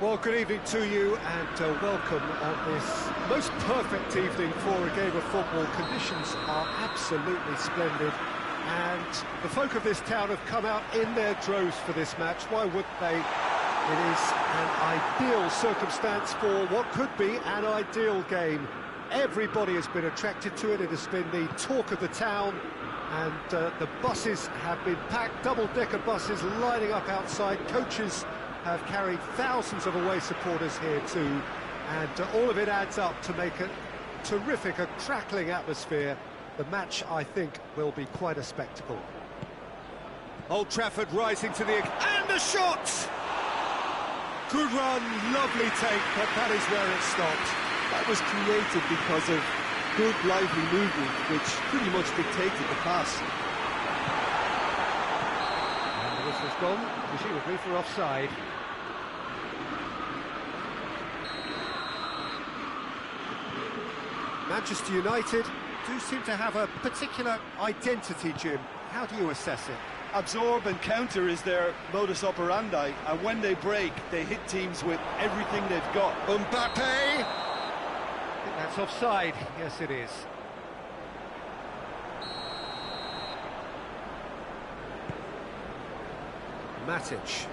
Well, good evening to you and welcome on this most perfect evening for a game of football. Conditions are absolutely splendid and the folk of this town have come out in their droves for this match. Why wouldn't they? It is an ideal circumstance for what could be an ideal game. Everybody has been attracted to it. It has been the talk of the town and the buses have been packed, double-decker buses lining up outside. Coaches have carried thousands of away supporters here too, and all of it adds up to make a terrific, a crackling atmosphere. The match, I think, will be quite a spectacle. Old Trafford rising to the... and the shot! Good run, lovely take, but that is where it stopped. That was created because of good, lively movement, which pretty much dictated the pass. And the whistle's gone, presumably for offside. Manchester United do seem to have a particular identity, Jim. How do you assess it? Absorb and counter is their modus operandi, and when they break, they hit teams with everything they've got. Mbappe! I think that's offside. Yes, it is. Matic.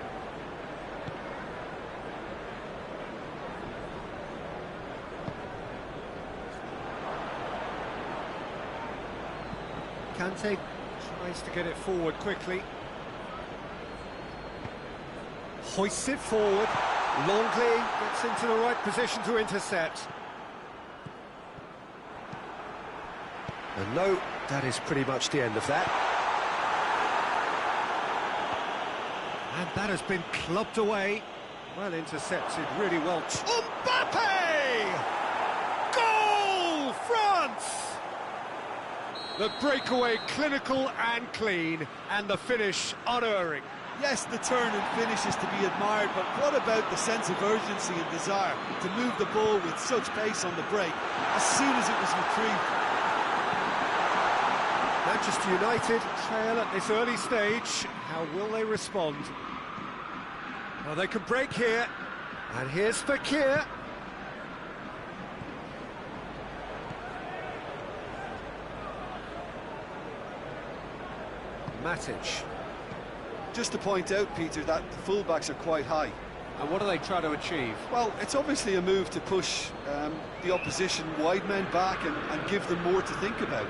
Kante tries to get it forward quickly. Hoists it forward. Longley gets into the right position to intercept. And no, that is pretty much the end of that. And that has been clubbed away. Well intercepted, really well. Mbappe! Goal! France! The breakaway clinical and clean, and the finish unerring. Yes, the turn and finish is to be admired, but what about the sense of urgency and desire to move the ball with such pace on the break as soon as it was retrieved? Manchester United trail at this early stage. How will they respond? Well, they can break here, and here's Fekir. Matic. Just to point out, Peter, that the fullbacks are quite high. And what do they try to achieve? Well, it's obviously a move to push the opposition wide men back and give them more to think about.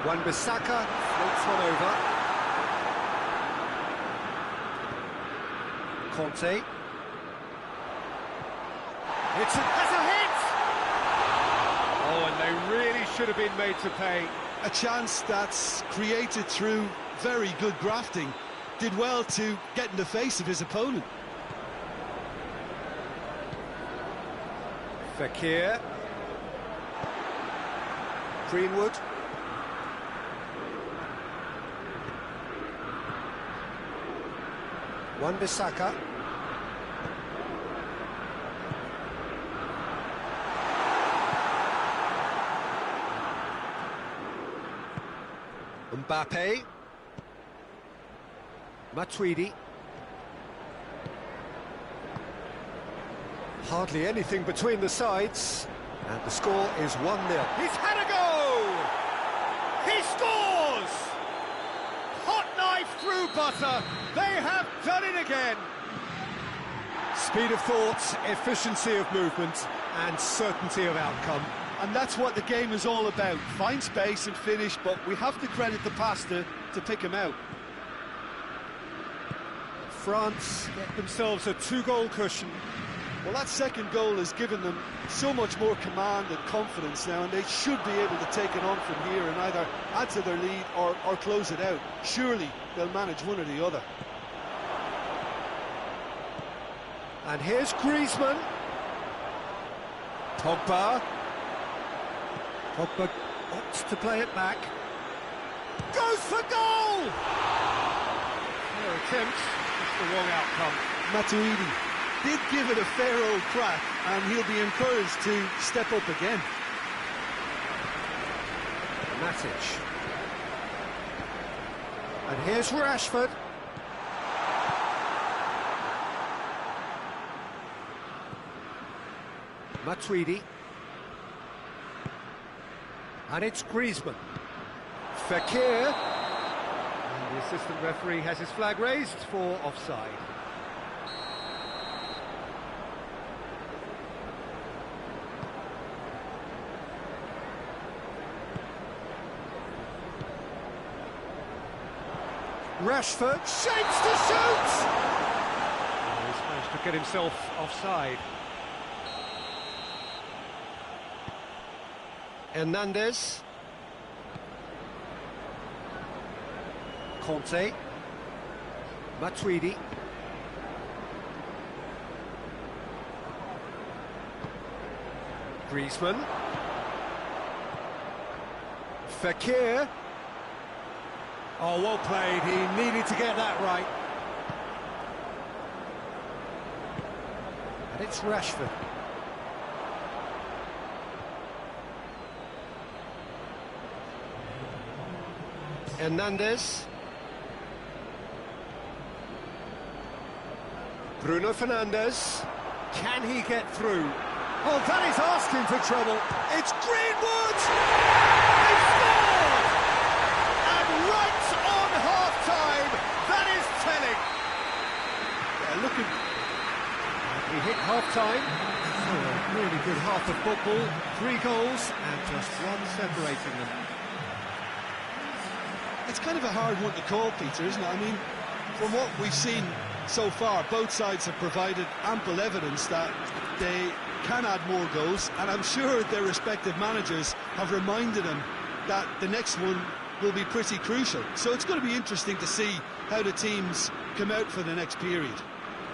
Wan-Bissaka floats one over. Conte. Has a hit! Oh, and they really should have been made to pay. A chance that's created through very good grafting. Did well to get in the face of his opponent. Fekir. Greenwood. Wan-Bissaka. Mbappe. Matuidi. Hardly anything between the sides, and the score is 1-0. He's had a go! He scores! Hot knife through butter. They have done it again. Speed of thought, efficiency of movement, and certainty of outcome. And that's what the game is all about. Find space and finish, but we have to credit the passer to pick him out. France get themselves a 2-goal cushion. Well, that second goal has given them so much more command and confidence now, and they should be able to take it on from here and either add to their lead or close it out. Surely they'll manage one or the other. And here's Griezmann. Pogba. Pogba opts to play it back. Goes for goal! Their attempt, just the wrong outcome. Matuidi did give it a fair old crack, and he'll be encouraged to step up again. Matic. And here's Rashford. Matuidi. And it's Griezmann. Fekir. And the assistant referee has his flag raised for offside. Rashford shapes to shoot! Oh, he's managed to get himself offside. Hernandez. Conte. Matuidi. Griezmann. Fekir. Oh, well played. He needed to get that right. And it's Rashford. Hernandez. Bruno Fernandes. Can he get through? Oh, that is asking for trouble. It's Greenwood! He scored! And right on half-time, that is telling. Yeah, looking... He hit half-time. So a really good half of football. 3 goals and just one separating them. It's kind of a hard one to call, Peter, isn't it? I mean, from what we've seen so far, both sides have provided ample evidence that they can add more goals, and I'm sure their respective managers have reminded them that the next one will be pretty crucial. So it's going to be interesting to see how the teams come out for the next period.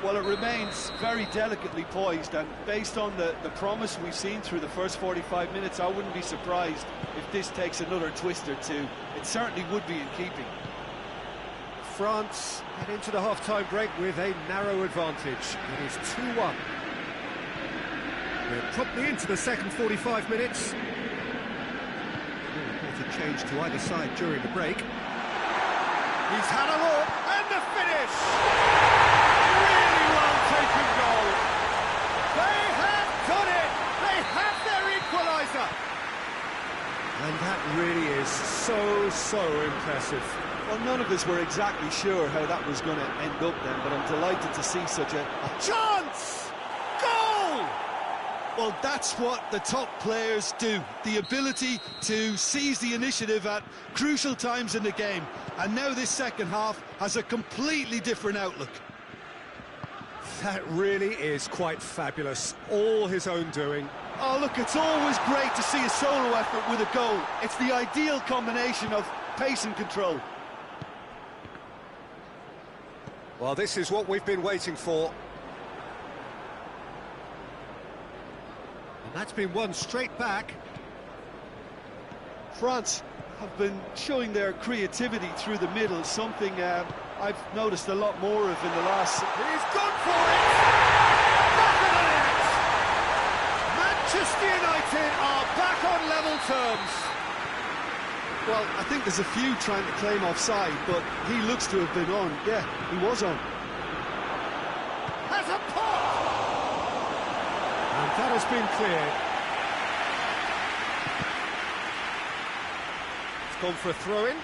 Well, it remains very delicately poised, and based on the promise we've seen through the first 45 minutes, I wouldn't be surprised if this takes another twist or two. It certainly would be in keeping. France head into the half-time break with a narrow advantage. It is 2-1. We're promptly into the second 45 minutes. No reported change to either side during the break. He's had a look, and the finish! Really well taken goal. They have done it! They have their equaliser! And that really is so impressive. Well, none of us were exactly sure how that was going to end up then, but I'm delighted to see such a chance! Goal! Well, that's what the top players do. The ability to seize the initiative at crucial times in the game. And now this second half has a completely different outlook. That really is quite fabulous. All his own doing. Oh, look, it's always great to see a solo effort with a goal. It's the ideal combination of pace and control. Well, this is what we've been waiting for. And that's been won straight back. France have been showing their creativity through the middle, something I've noticed a lot more of in the last... He's gone for it! Back of the net! Manchester United are back on level terms. Well, I think there's a few trying to claim offside, but he looks to have been on. Yeah, he was on. Has a pop! And that has been cleared. It's gone for a throw-in.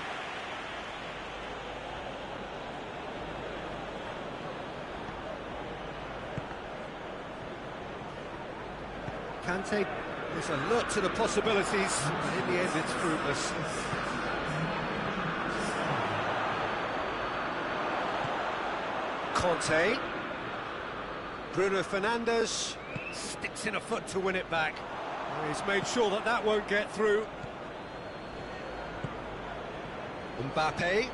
Kante is alert to the possibilities, but in the end it's fruitless. Conte. Bruno Fernandes sticks in a foot to win it back. He's made sure that that won't get through. Mbappe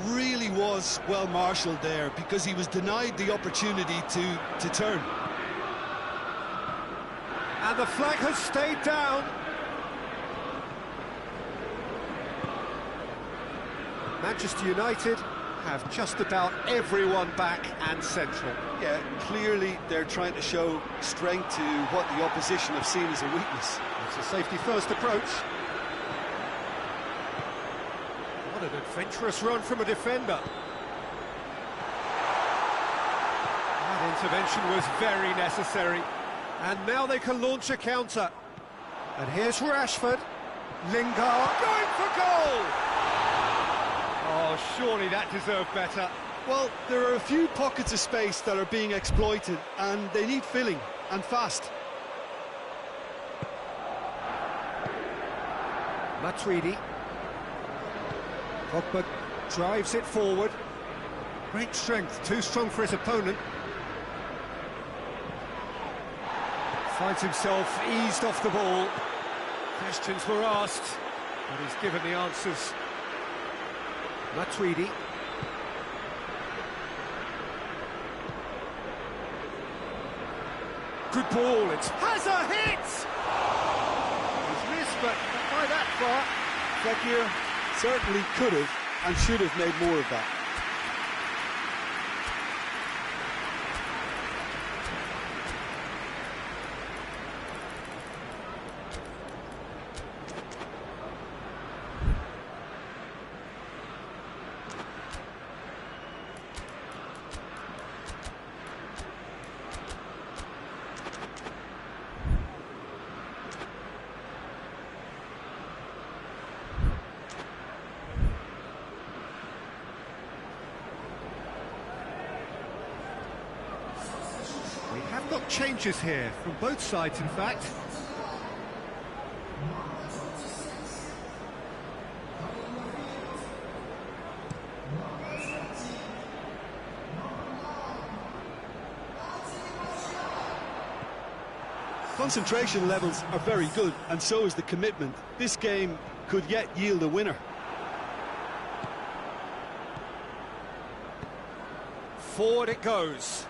really was well marshalled there because he was denied the opportunity to turn. And the flag has stayed down. Manchester United have just about everyone back and central. Yeah, clearly they're trying to show strength to what the opposition have seen as a weakness. It's a safety-first approach. What an adventurous run from a defender. Intervention was very necessary. And now they can launch a counter. And here's Rashford. Lingard going for goal! Oh, surely that deserved better. Well, there are a few pockets of space that are being exploited, and they need filling, and fast. Matuidi. Pogba drives it forward. Great strength, too strong for his opponent. Finds himself eased off the ball. Questions were asked, but he's given the answers. Matuidi. Good ball, it has a hit! He's missed, but not by that far. Fekir certainly could have and should have made more of that. We have got changes here, from both sides in fact. Concentration levels are very good, and so is the commitment. This game could yet yield a winner. Forward it goes.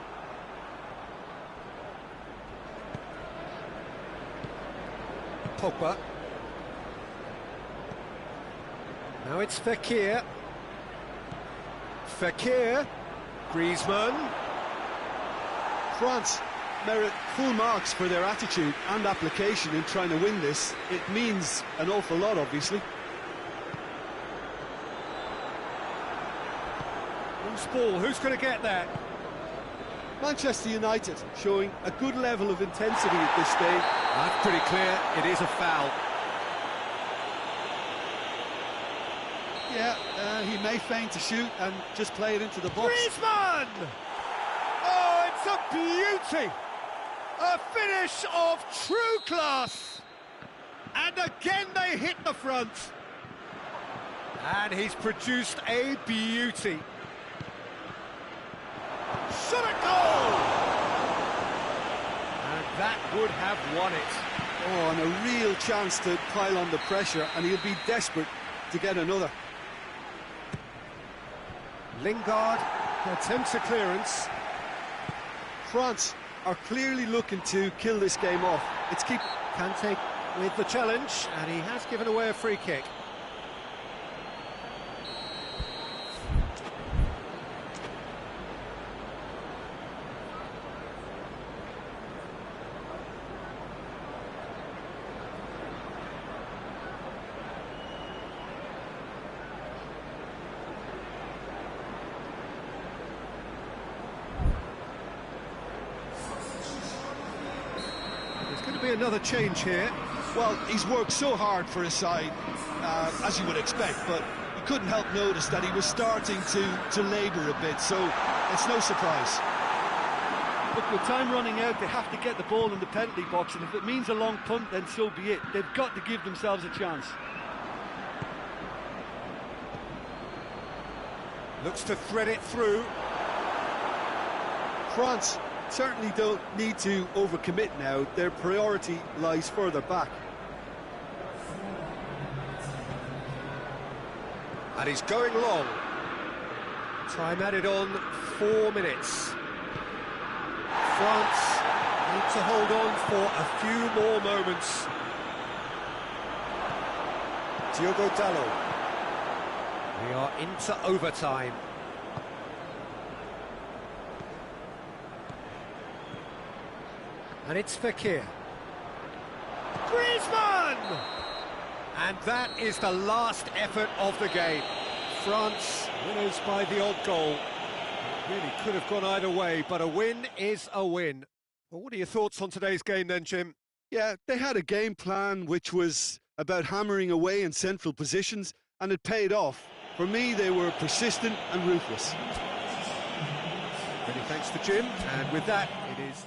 Pogba. Now it's Fekir. Fekir. Griezmann. France merit full marks for their attitude and application in trying to win this. It means an awful lot, obviously. Loose ball, who's going to get that? Manchester United showing a good level of intensity at this stage. That's pretty clear, it is a foul. Yeah, he may feign to shoot and just play it into the box. Griezmann! Oh, it's a beauty! A finish of true class! And again they hit the front. And he's produced a beauty. Shot a goal! And that would have won it. Oh, and a real chance to pile on the pressure, and he'll be desperate to get another. Lingard attempts a clearance. France are clearly looking to kill this game off. It's keep Kante with the challenge, and he has given away a free kick. Be another change here. Well, he's worked so hard for his side, as you would expect, but you couldn't help notice that he was starting to labour a bit, so it's no surprise. Look, with time running out, they have to get the ball in the penalty box, and if it means a long punt, then so be it. They've got to give themselves a chance. Looks to thread it through. France certainly don't need to overcommit now. Their priority lies further back. And he's going long. Time added on 4 minutes. France need to hold on for a few more moments. Diogo Dalot. We are into overtime. And it's Fekir. Griezmann! And that is the last effort of the game. France winners by the odd goal. Really could have gone either way, but a win is a win. Well, what are your thoughts on today's game then, Jim? Yeah, they had a game plan which was about hammering away in central positions, and it paid off. For me, they were persistent and ruthless. Many thanks to Jim, and with that, it is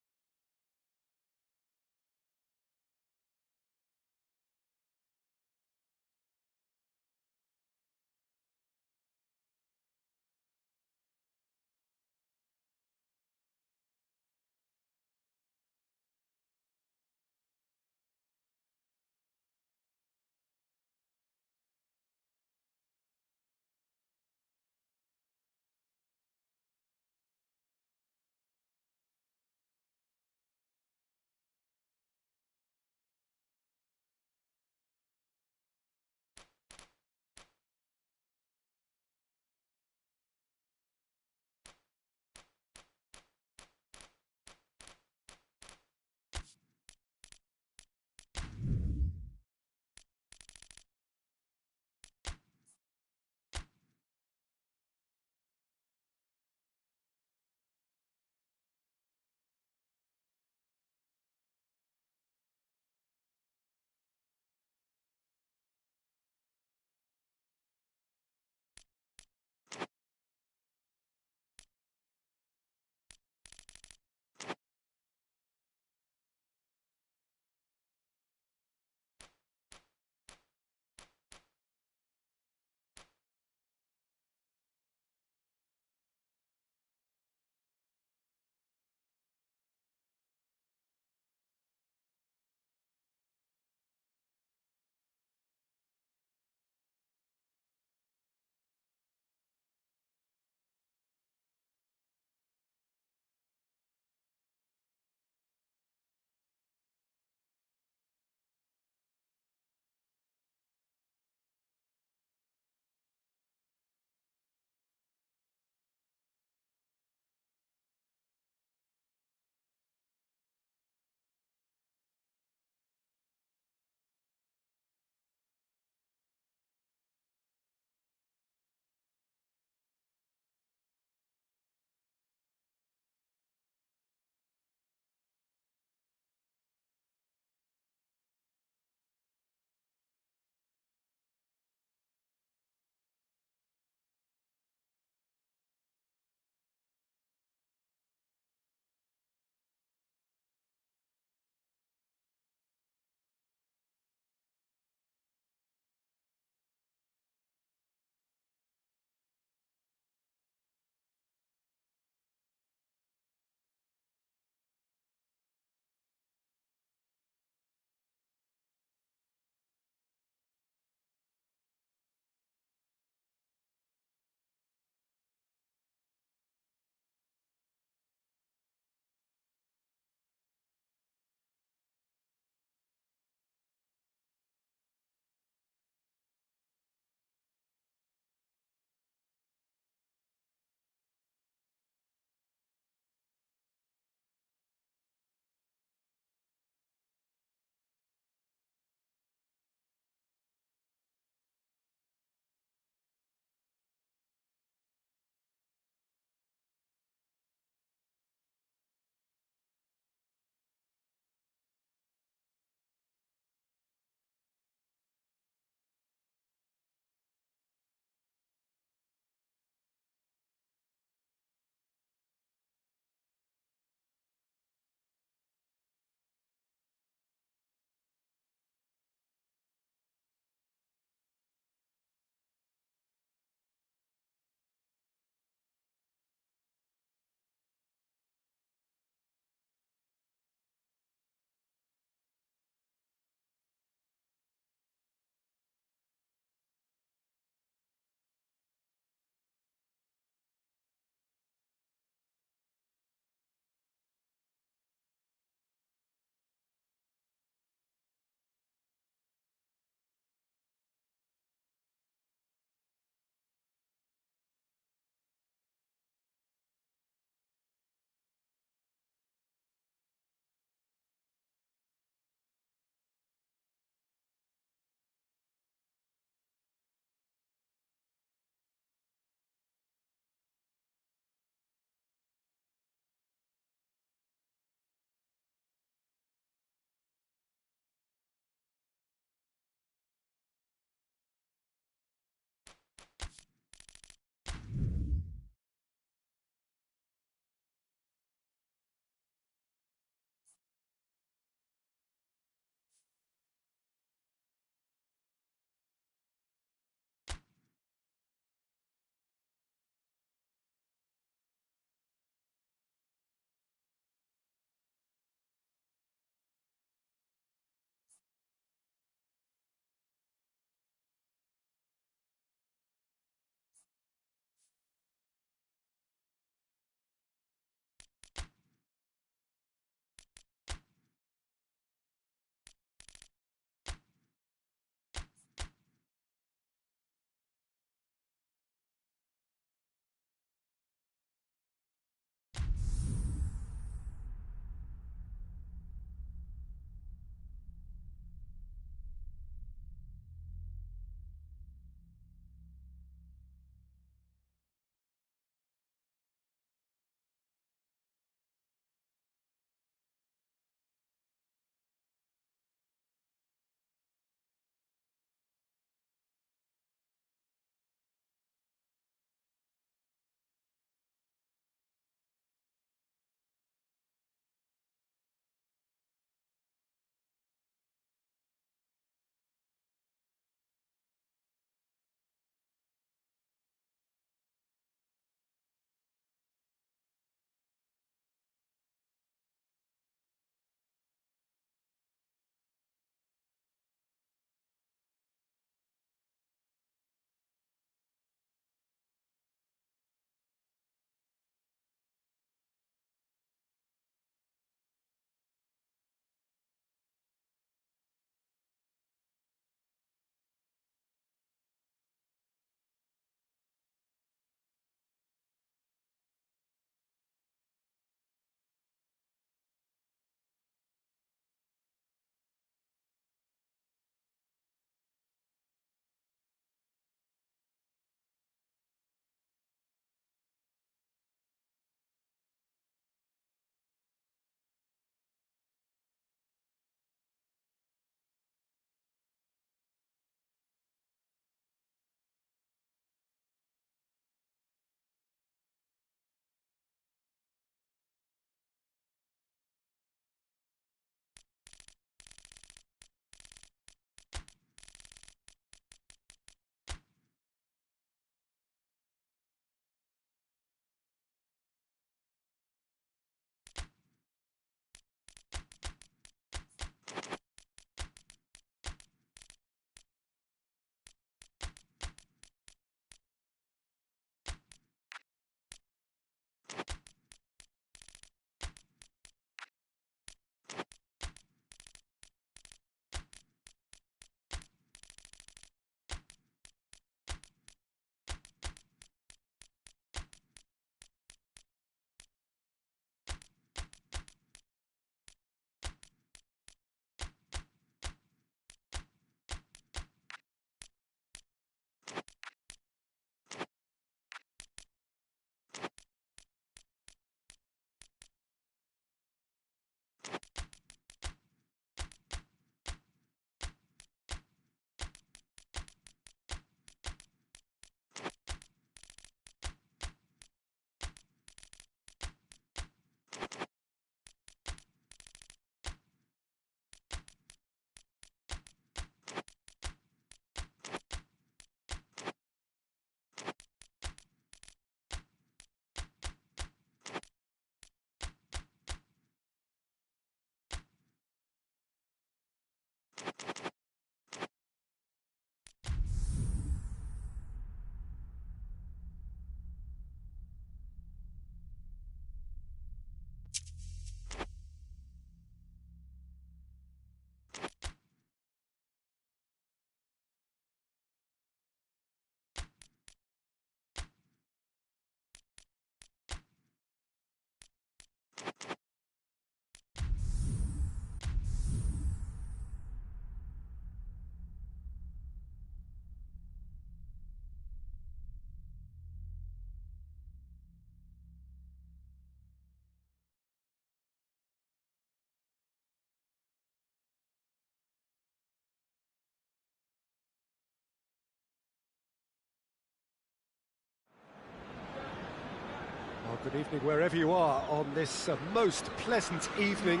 Well, good evening wherever you are on this most pleasant evening.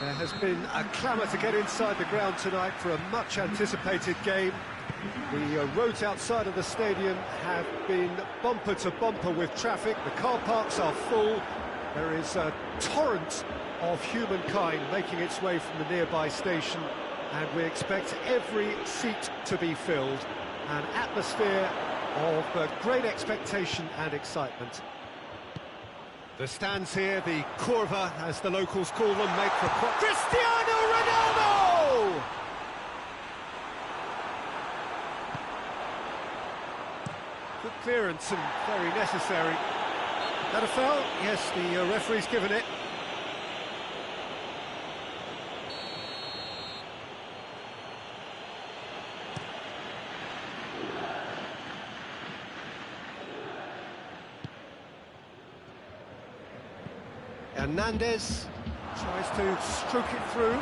There has been a clamour to get inside the ground tonight for a much anticipated game. The roads outside of the stadium have been bumper to bumper with traffic. The car parks are full. There is a torrent of humankind making its way from the nearby station, and we expect every seat to be filled. An atmosphere of great expectation and excitement. The stands here, the curva, as the locals call them, make for Cristiano Ronaldo! Good clearance and very necessary. That a foul? Yes, the referee's given it. Hernandez tries to stroke it through.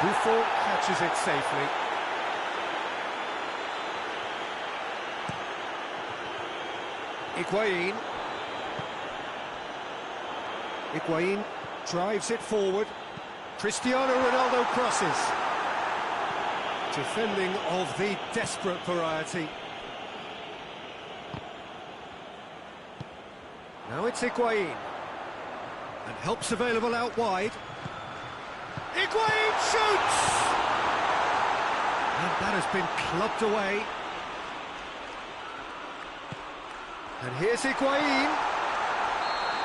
Buffon catches it safely. Higuain drives it forward. Cristiano Ronaldo crosses. Defending of the desperate variety. Now it's Higuain. And help's available out wide. Higuain shoots! And that has been clubbed away. And here's Higuain.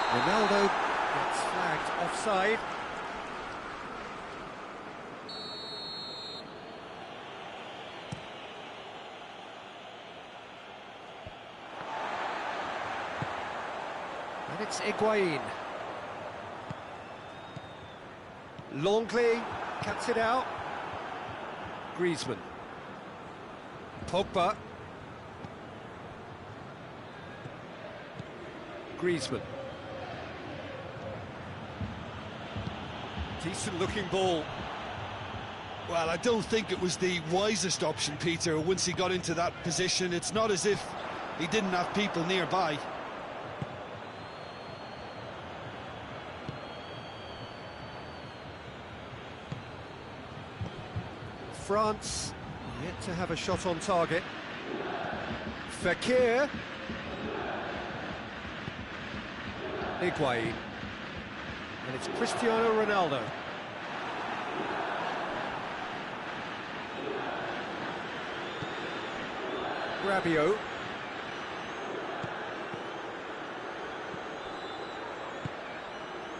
Ronaldo gets flagged offside. And it's Higuain. Longley cuts it out. Griezmann. Pogba. Griezmann. Decent looking ball. Well, I don't think it was the wisest option, Peter, once he got into that position. It's not as if he didn't have people nearby. France yet to have a shot on target. Fekir. Higuain. And it's Cristiano Ronaldo. Rabiot.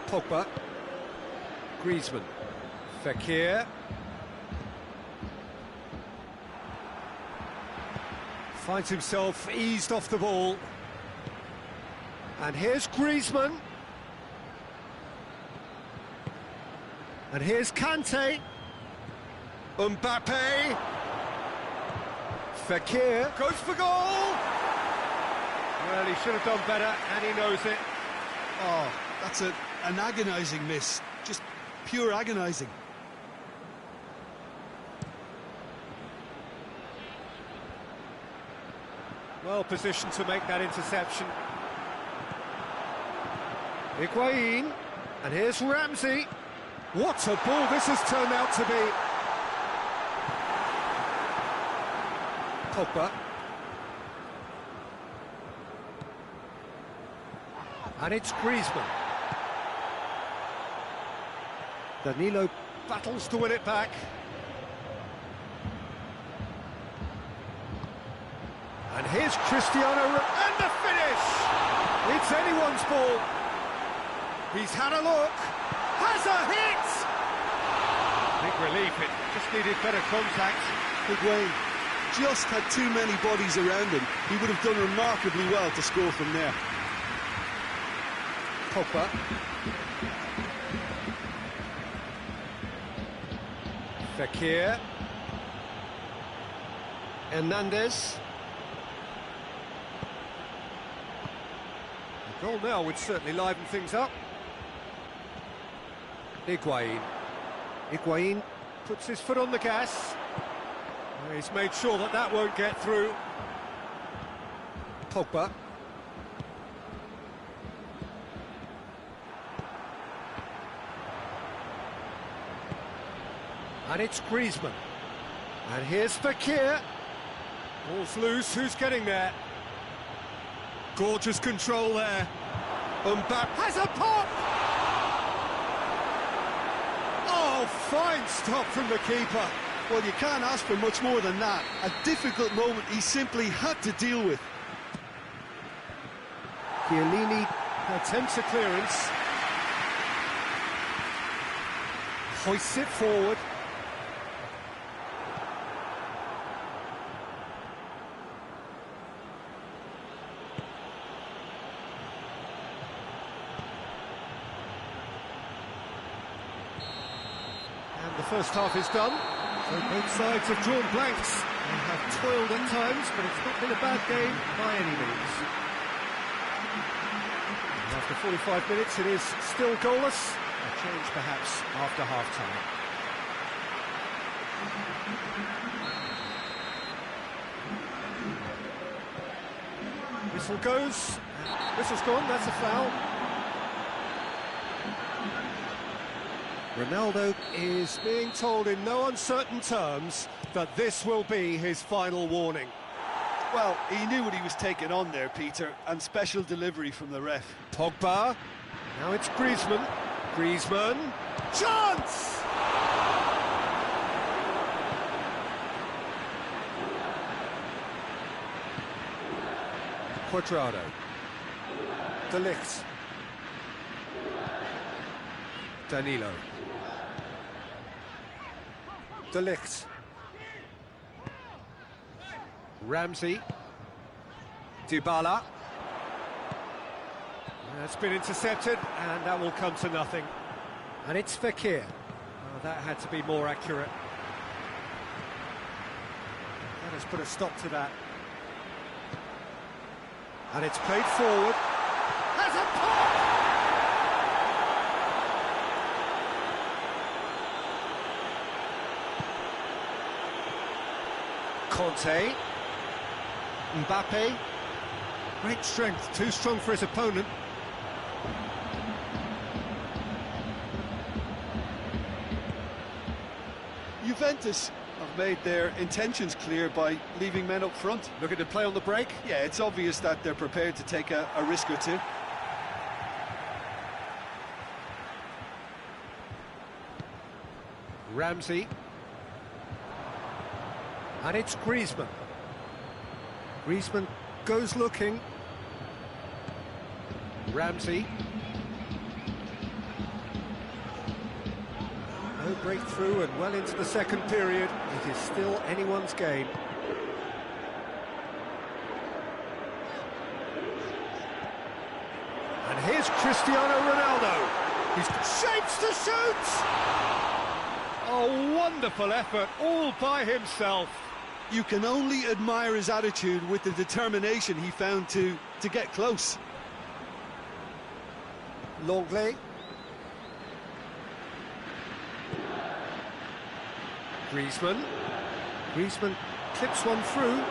Pogba. Griezmann. Fekir. Finds himself eased off the ball. And here's Griezmann. And here's Kante. Mbappe. Fekir goes for goal. Well, he should have done better, and he knows it. Oh, that's an agonising miss. Just pure agonising. Well positioned to make that interception. Higuain, and here's Ramsey. What a ball this has turned out to be. Pogba. And it's Griezmann. Danilo battles to win it back. And here's Cristiano, and the finish! It's anyone's ball. He's had a look, has a hit! Big relief, it just needed better contact. Higuain just had too many bodies around him. He would have done remarkably well to score from there. Pogba. Fekir. Hernandez. A goal now would certainly liven things up. Higuain. Higuain puts his foot on the gas. He's made sure that that won't get through. Pogba. And it's Griezmann. And here's Fekir. Ball's loose, who's getting there? Gorgeous control there. Mbappe has a pop! Oh, fine stop from the keeper. Well, you can't ask for much more than that. A difficult moment he simply had to deal with. Chiellini attempts a clearance. Hoists it forward. And the first half is done. So both sides have drawn blanks. They have toiled at times, but it's not been a bad game by any means. And after 45 minutes, it is still goalless. A change perhaps after half-time. Whistle goes. Whistle's gone, that's a foul. Ronaldo is being told in no uncertain terms that this will be his final warning. Well, he knew what he was taking on there, Peter, and special delivery from the ref. Pogba. Now it's Griezmann. Griezmann. Chance! Quadrado. De Ligt. Danilo. De Ligt. Ramsey. Dybala. That's been intercepted, and that will come to nothing. And it's Fekir. Oh, that had to be more accurate. That has put a stop to that. And it's played forward. Has a pop! Conte. Mbappe. Great strength, too strong for his opponent. Juventus have made their intentions clear by leaving men up front. Looking to play on the break. Yeah, it's obvious that they're prepared to take a risk or two. Ramsey. And it's Griezmann. Griezmann goes looking. Ramsey. No breakthrough and well into the second period. It is still anyone's game. And here's Cristiano Ronaldo. He's shapes to shoot! A wonderful effort, all by himself. You can only admire his attitude with the determination he found to get close. Longley. Griezmann. Griezmann clips one through.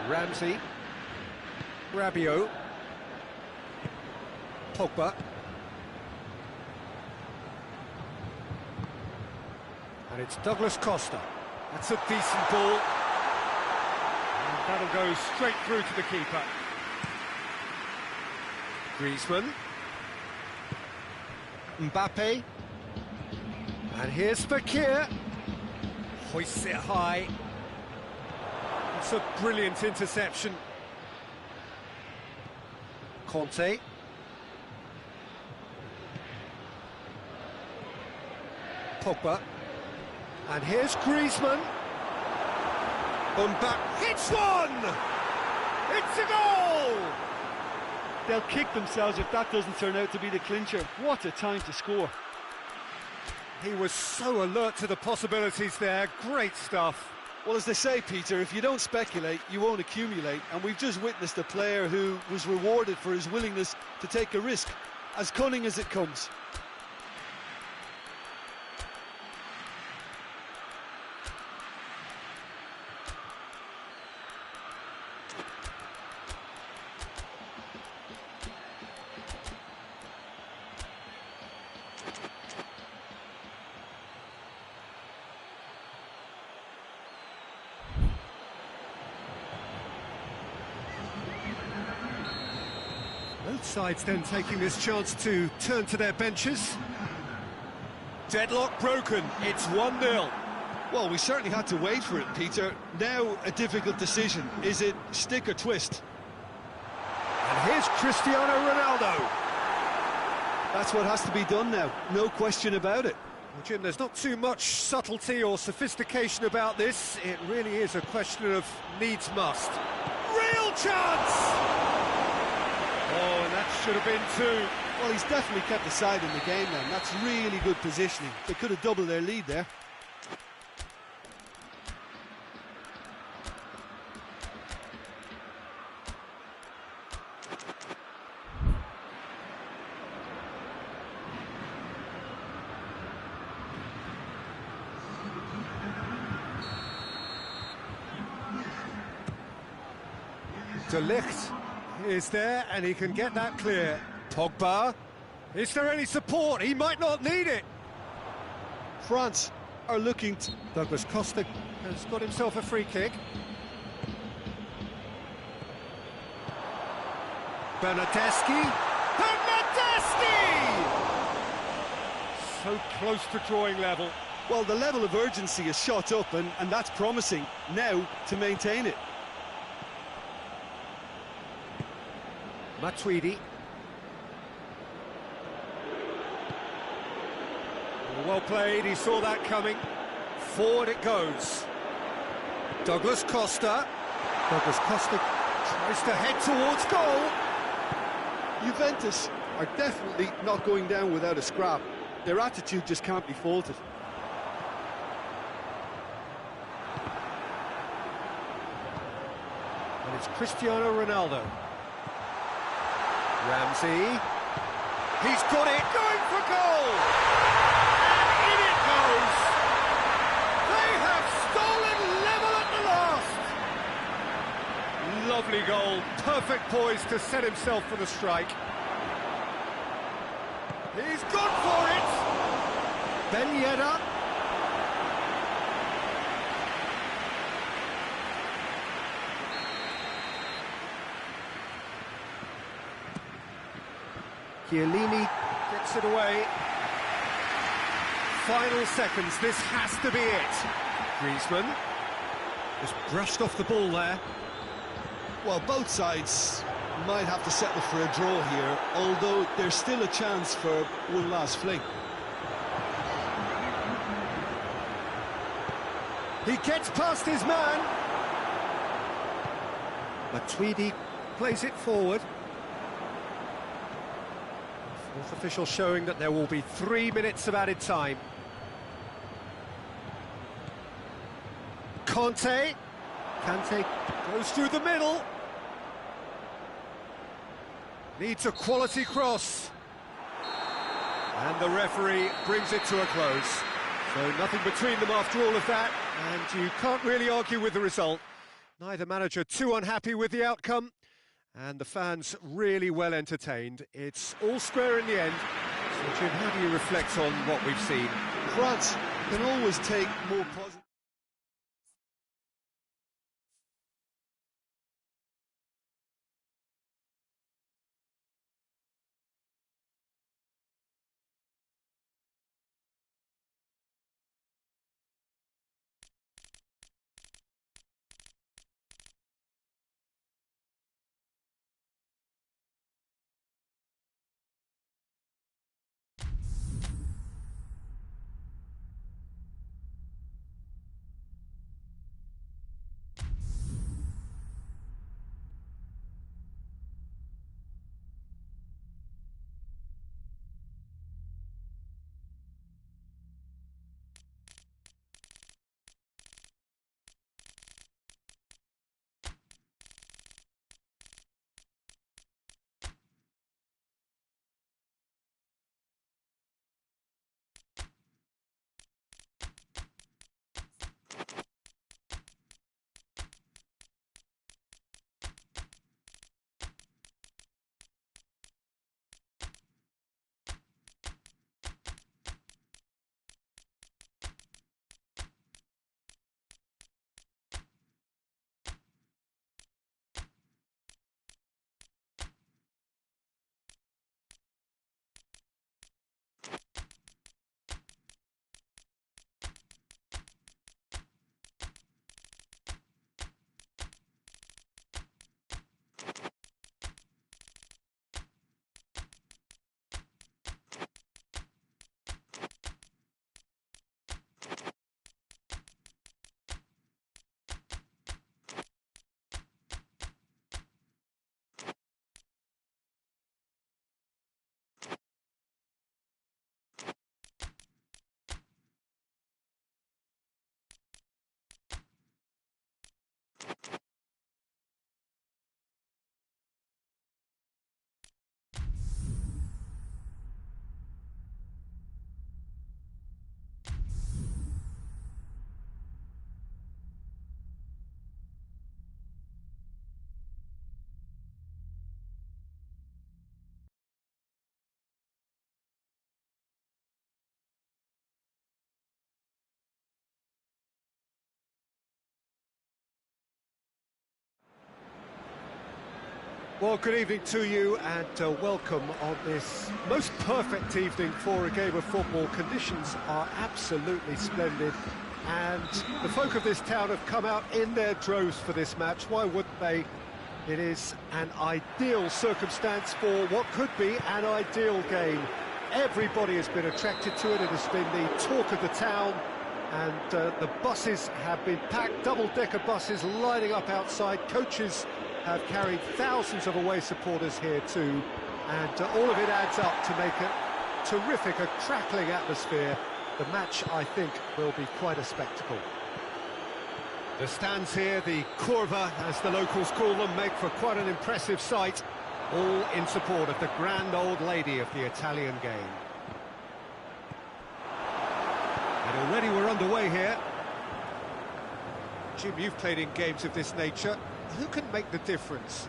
Ramsey. Rabiot. Pogba. And it's Douglas Costa. That's a decent ball. And that'll go straight through to the keeper. Griezmann. Mbappe. And here's Fekir. Hoists it high. It's a brilliant interception. Conte. Pogba. And here's Griezmann. Mbappe hits one! It's a goal! They'll kick themselves if that doesn't turn out to be the clincher. What a time to score. He was so alert to the possibilities there. Great stuff. Well, as they say, Peter, if you don't speculate, you won't accumulate. And we've just witnessed a player who was rewarded for his willingness to take a risk, as cunning as it comes. Both sides then taking this chance to turn to their benches. Deadlock broken, it's 1-0. Well, we certainly had to wait for it, Peter. Now a difficult decision. Is it stick or twist? And here's Cristiano Ronaldo. That's what has to be done now, no question about it. Well, Jim, there's not too much subtlety or sophistication about this. It really is a question of needs must. Real chance! Oh, and that should have been two. Well, he's definitely kept the side in the game now. That's really good positioning. They could have doubled their lead there. De Ligt is there, and he can get that clear. Pogba, is there any support? He might not need it. France are looking to... Douglas Costa has got himself a free kick. Bernardeschi! So close to drawing level. Well, the level of urgency is shot up, and that's promising. Now to maintain it. Matuidi. Well played, he saw that coming. Forward it goes. Douglas Costa. Douglas Costa tries to head towards goal. Juventus are definitely not going down without a scrap. Their attitude just can't be faulted. And it's Cristiano Ronaldo. Ramsey. He's got it, going for goal! And in it goes! They have stolen level at the last! Lovely goal, perfect poise to set himself for the strike. He's gone for it! Ben Yedder. Chiellini gets it away. Final seconds, this has to be it. Griezmann just brushed off the ball there. Well, both sides might have to settle for a draw here, although there's still a chance for one last fling. He gets past his man. Matuidi plays it forward. Fourth official showing that there will be 3 minutes of added time. Kante goes through the middle. Needs a quality cross. And the referee brings it to a close. So nothing between them after all of that, and you can't really argue with the result. Neither manager too unhappy with the outcome, and the fans really well entertained. It's all square in the end. So Jim, how do you reflect on what we've seen? France can always take more positive... Well, good evening to you and welcome on this most perfect evening for a game of football. Conditions are absolutely splendid and the folk of this town have come out in their droves for this match. Why wouldn't they? It is an ideal circumstance for what could be an ideal game. Everybody has been attracted to it. It has been the talk of the town and the buses have been packed, double-decker buses lining up outside. Coaches have carried thousands of away supporters here too, and all of it adds up to make a terrific, a crackling atmosphere. The match, I think, will be quite a spectacle. The stands here, the curva, as the locals call them, make for quite an impressive sight, all in support of the grand old lady of the Italian game. And already we're underway here. Jim, you've played in games of this nature. Who can make the difference?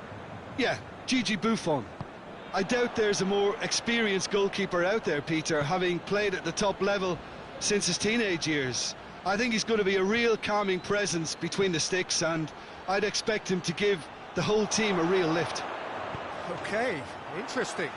Yeah, Gigi Buffon. I doubt there's a more experienced goalkeeper out there, Peter, having played at the top level since his teenage years. I think he's going to be a real calming presence between the sticks, and I'd expect him to give the whole team a real lift. Okay, interesting.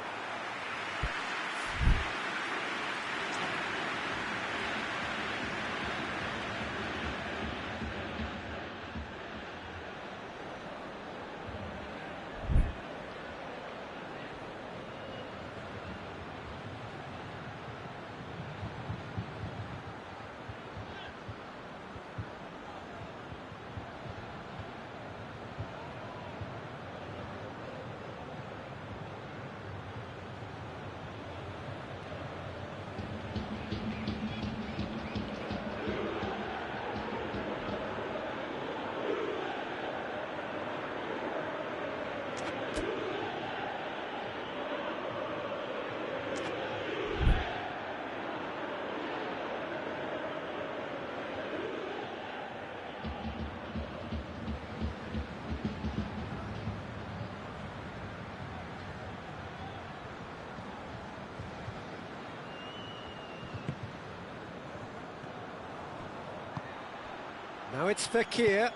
Now it's Fekir.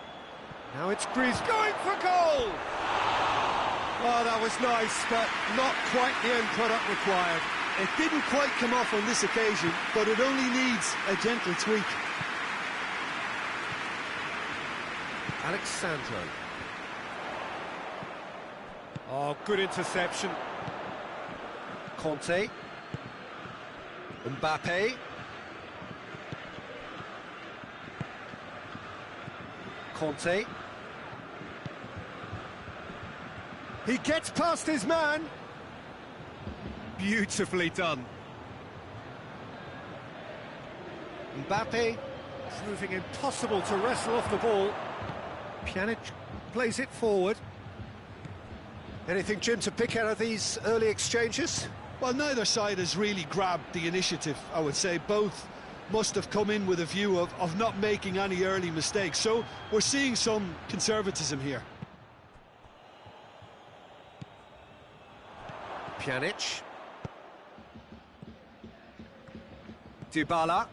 Now it's Grease going for goal! Oh, that was nice, but not quite the end product required. It didn't quite come off on this occasion, but it only needs a gentle tweak. Alexandro. Oh, good interception. Conte. Mbappe. Conte. He gets past his man. Beautifully done. Mbappe proving impossible to wrestle off the ball. Pjanic plays it forward. Anything, Jim, to pick out of these early exchanges? Well, neither side has really grabbed the initiative, I would say. Both must have come in with a view of not making any early mistakes. So we're seeing some conservatism here. Pjanic. Dybala.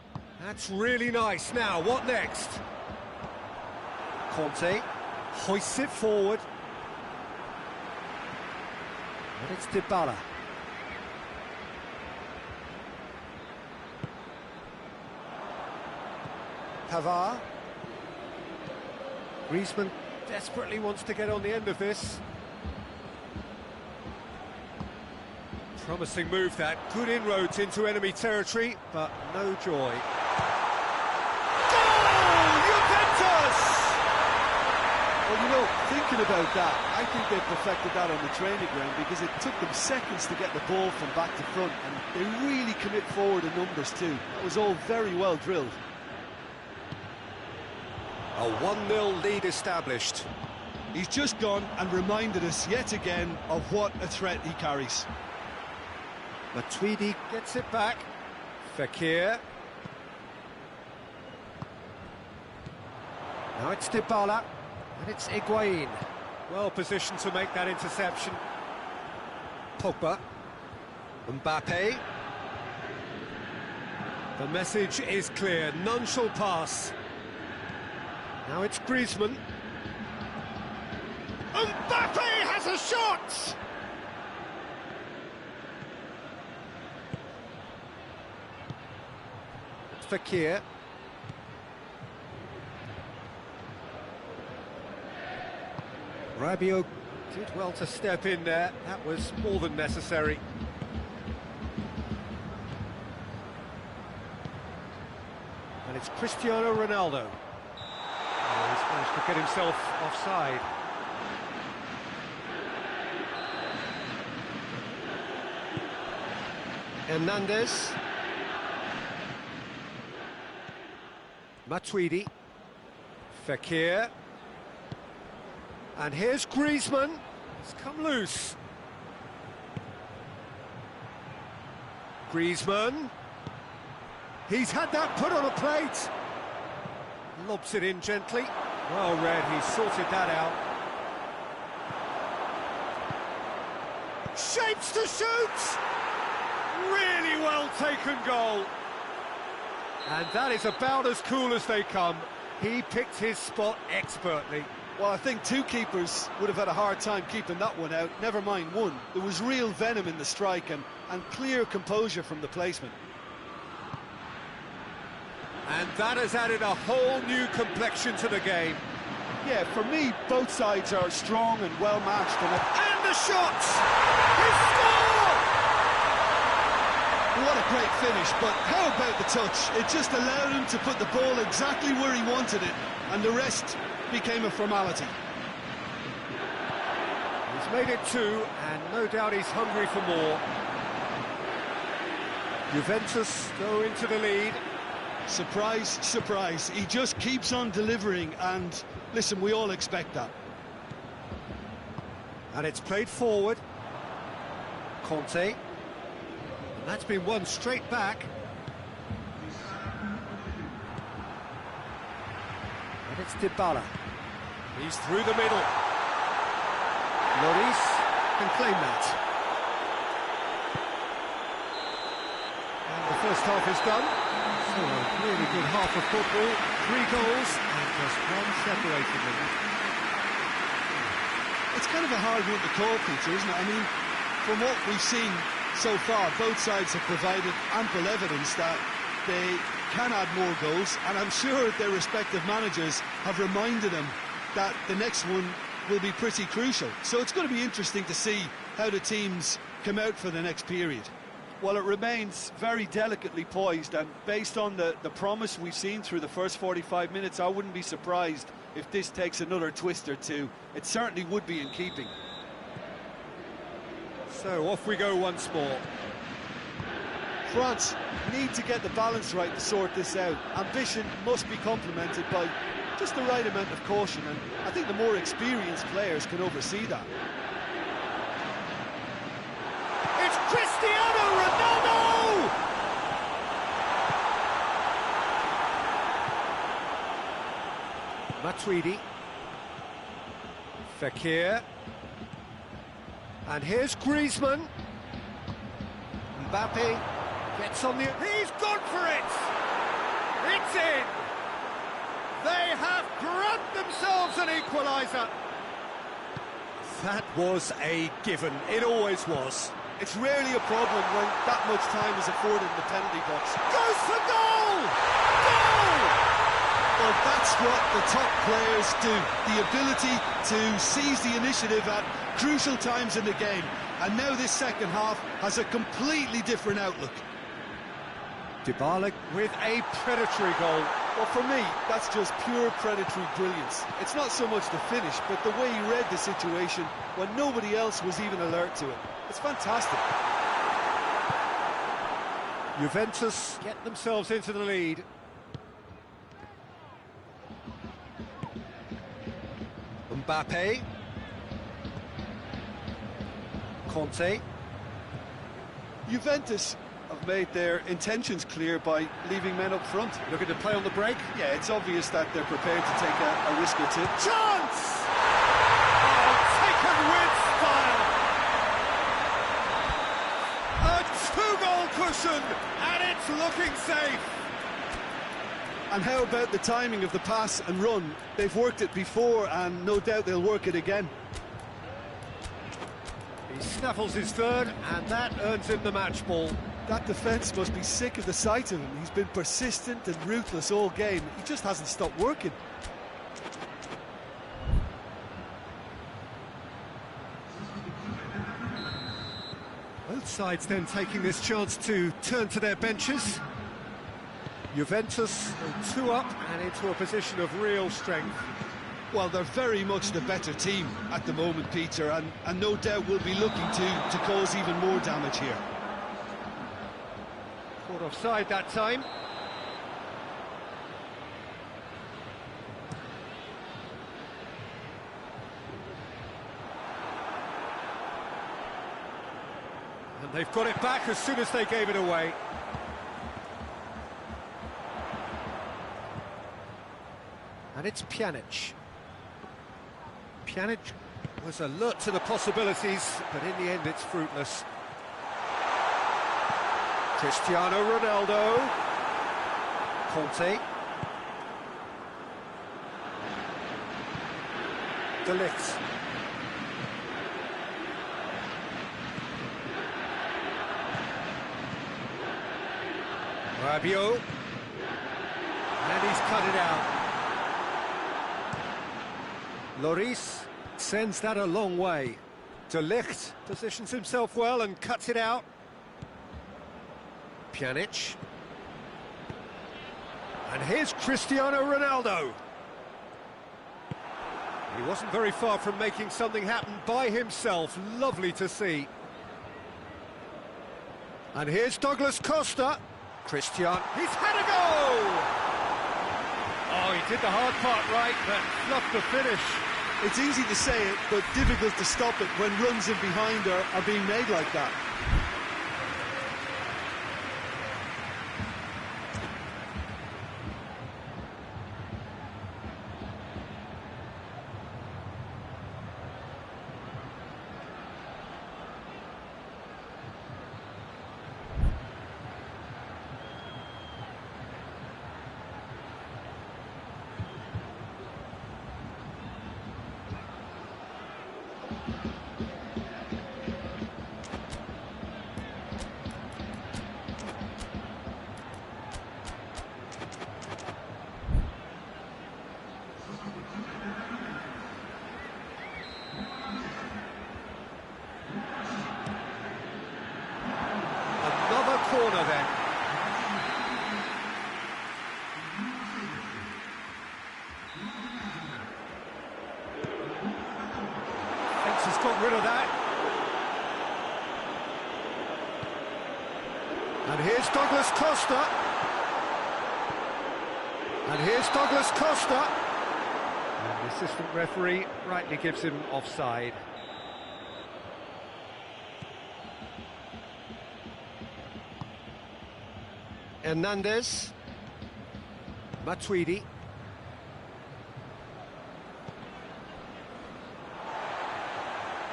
That's really nice. Now, what next? Conte hoists it forward. And it's Dybala. Pavard. Griezmann desperately wants to get on the end of this. Promising move that. Good inroads into enemy territory, but no joy. Goal! Juventus! Well, you know, thinking about that, I think they perfected that on the training ground because it took them seconds to get the ball from back to front, and they really commit forward in numbers too. That was all very well drilled. A 1-0 lead established. He's just gone and reminded us yet again of what a threat he carries. Matuidi gets it back. Fekir. Now it's Dybala. And it's Higuain. Well positioned to make that interception. Pogba. Mbappe. The message is clear. None shall pass. Now it's Griezmann. Mbappe has a shot! Fekir. Rabiot did well to step in there. That was more than necessary. And it's Cristiano Ronaldo. Oh, he's managed to get himself offside. Hernandez. Matuidi. Fekir. And here's Griezmann. It's come loose. Griezmann. He's had that put on a plate. Lobs it in gently. Well read, he's sorted that out. Shapes to shoot! Really well taken goal. And that is about as cool as they come. He picked his spot expertly. Well, I think two keepers would have had a hard time keeping that one out, never mind one. There was real venom in the strike and clear composure from the placement. And that has added a whole new complexion to the game. Yeah, for me, both sides are strong and well-matched. And the shot! He scored! What a great finish, but how about the touch? It just allowed him to put the ball exactly where he wanted it, and the rest became a formality. He's made it two, and no doubt he's hungry for more. Juventus go into the lead. Surprise, surprise. He just keeps on delivering, and listen, we all expect that. And it's played forward. Conte. And that's been won straight back. And it's Dybala. He's through the middle. Lloris can claim that. And the first half is done. So a really good half of football. 3 goals and just one separating them. It's kind of a hard one to call, Peter, isn't it? I mean, from what we've seen so far, both sides have provided ample evidence that they can add more goals, and I'm sure their respective managers have reminded them that the next one will be pretty crucial. So it's going to be interesting to see how the teams come out for the next period. Well, it remains very delicately poised, and based on the promise we've seen through the first 45 minutes, I wouldn't be surprised if this takes another twist or two. It certainly would be in keeping. So off we go once more. France need to get the balance right to sort this out. Ambition must be complemented by just the right amount of caution, and I think the more experienced players can oversee that. It's Cristiano Ronaldo! Matuidi. Fekir. And here's Griezmann. Mbappe gets on the... He's gone for it! It's in! They have grabbed themselves an equaliser. That was a given. It always was. It's rarely a problem when that much time is afforded in the penalty box. Goes for goal! Goal! Well, that's what the top players do. The ability to seize the initiative at crucial times in the game. And now this second half has a completely different outlook. Dybala with a predatory goal. Well, for me, that's just pure predatory brilliance. It's not so much the finish, but the way he read the situation when nobody else was even alert to it. It's fantastic. Juventus get themselves into the lead. Mbappe. Conte. Juventus have made their intentions clear by leaving men up front. Looking to play on the break. Yeah, it's obvious that they're prepared to take a risk or two. Chance! Oh, taken with style! A 2-goal cushion, and it's looking safe. And how about the timing of the pass and run? They've worked it before, and no doubt they'll work it again. He snaffles his third, and that earns him the match ball. That defence must be sick of the sight of him. He's been persistent and ruthless all game. He just hasn't stopped working. Both sides then taking this chance to turn to their benches. Juventus 2 up and into a position of real strength. Well, they're very much the better team at the moment, Peter, and no doubt will be looking to cause even more damage here. Caught offside that time. And they've got it back as soon as they gave it away. And it's Pjanic. Pjanic was alert to the possibilities, but in the end it's fruitless. Cristiano Ronaldo. Conte. De Ligt. Rabiot. And he's cut it out. Lloris sends that a long way. De Ligt positions himself well and cuts it out. Pjanic. And here's Cristiano Ronaldo. He wasn't very far from making something happen by himself. Lovely to see. And here's Douglas Costa. Cristiano, he's had a go! Oh, he did the hard part right, but fluffed the finish. It's easy to say it, but difficult to stop it when runs in behind are being made like that. Corner then. Fence has got rid of that. And here's Douglas Costa. And here's Douglas Costa. And the assistant referee rightly gives him offside. Hernandez, Matuidi.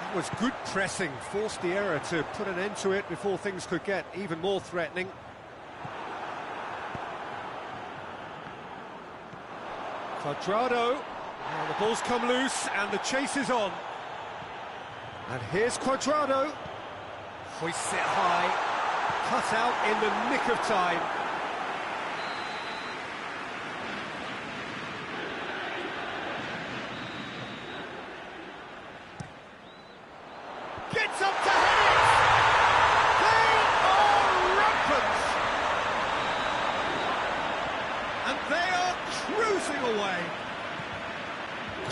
That was good pressing, forced the error to put an end to it before things could get even more threatening. Cuadrado, now the ball's come loose and the chase is on. And here's Cuadrado, hoists it high, cut out in the nick of time. Gets up to head it! They are rampant! And they are cruising away.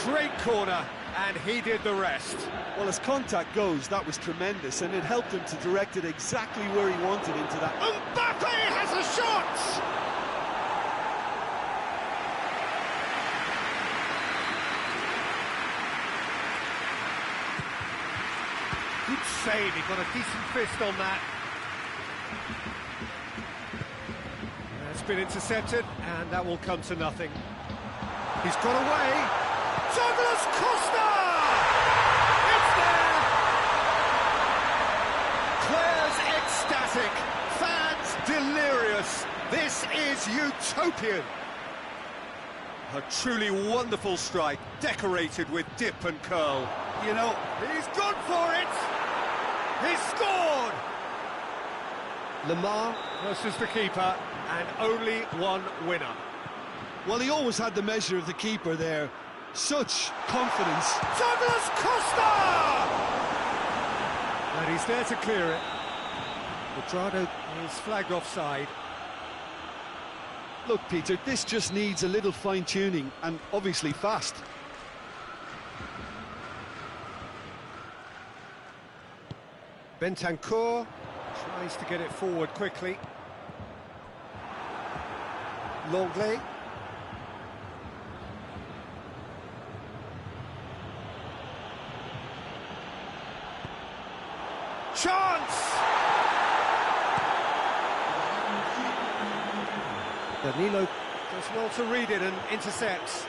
Great corner, and he did the rest. Well, as contact goes, that was tremendous, and it helped him to direct it exactly where he wanted into that. Mbappe has a shot! Good save, he got a decent fist on that. It's been intercepted, and that will come to nothing. He's got away. Douglas Costa! It's there! Players ecstatic, fans delirious. This is utopian. A truly wonderful strike, decorated with dip and curl. You know, He's gone for it! He's scored! Lamar versus the keeper, and only one winner. Well, he always had the measure of the keeper there. Such confidence. Douglas Costa! And he's there to clear it. Quadrado is flagged offside. Look, Peter, this just needs a little fine-tuning, and obviously fast. Bentancur tries to get it forward quickly. Longley. Chance! Danilo does well to read it and intercepts.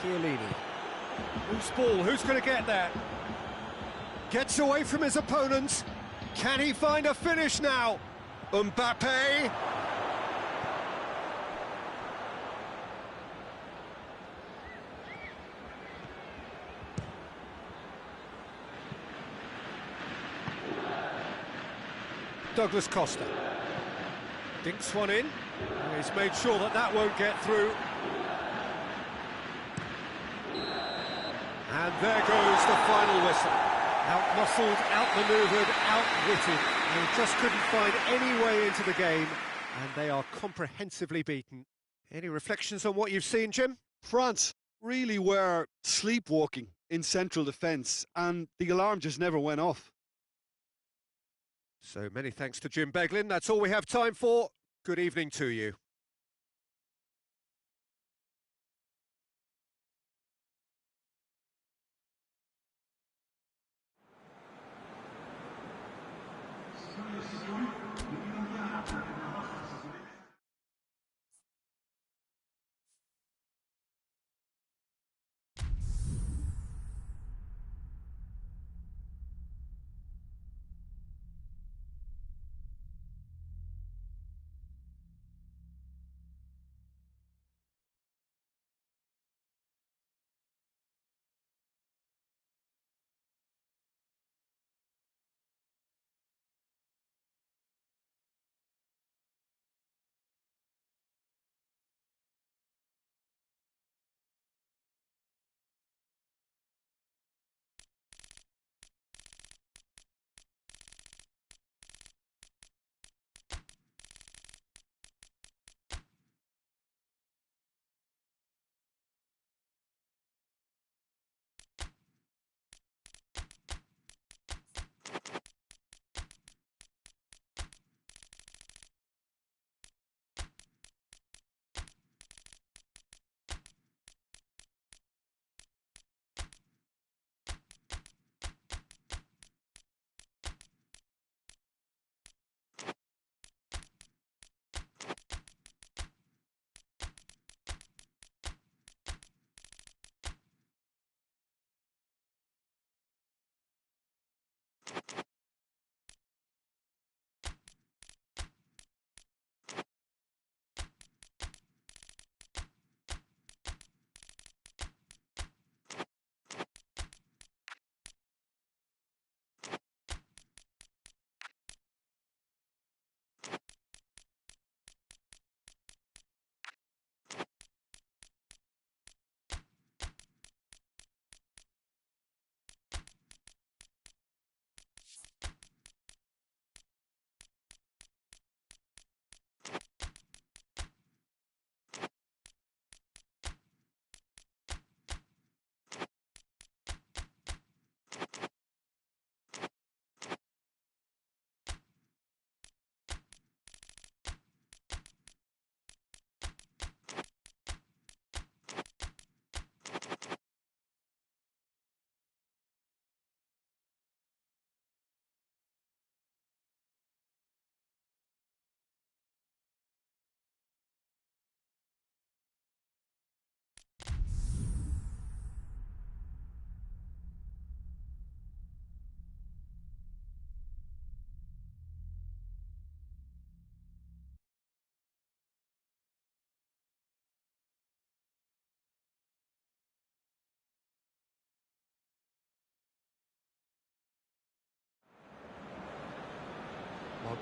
Chiellini. Loose ball, who's going to get that? Gets away from his opponents. Can he find a finish now? Mbappe. Douglas Costa. Dinks one in. He's made sure that that won't get through. And there goes the final whistle. Out-muscled, out-manoeuvred, outwitted. They just couldn't find any way into the game, and they are comprehensively beaten. Any reflections on what you've seen, Jim? France really were sleepwalking in central defence, and the alarm just never went off. So many thanks to Jim Beglin. That's all we have time for. Good evening to you.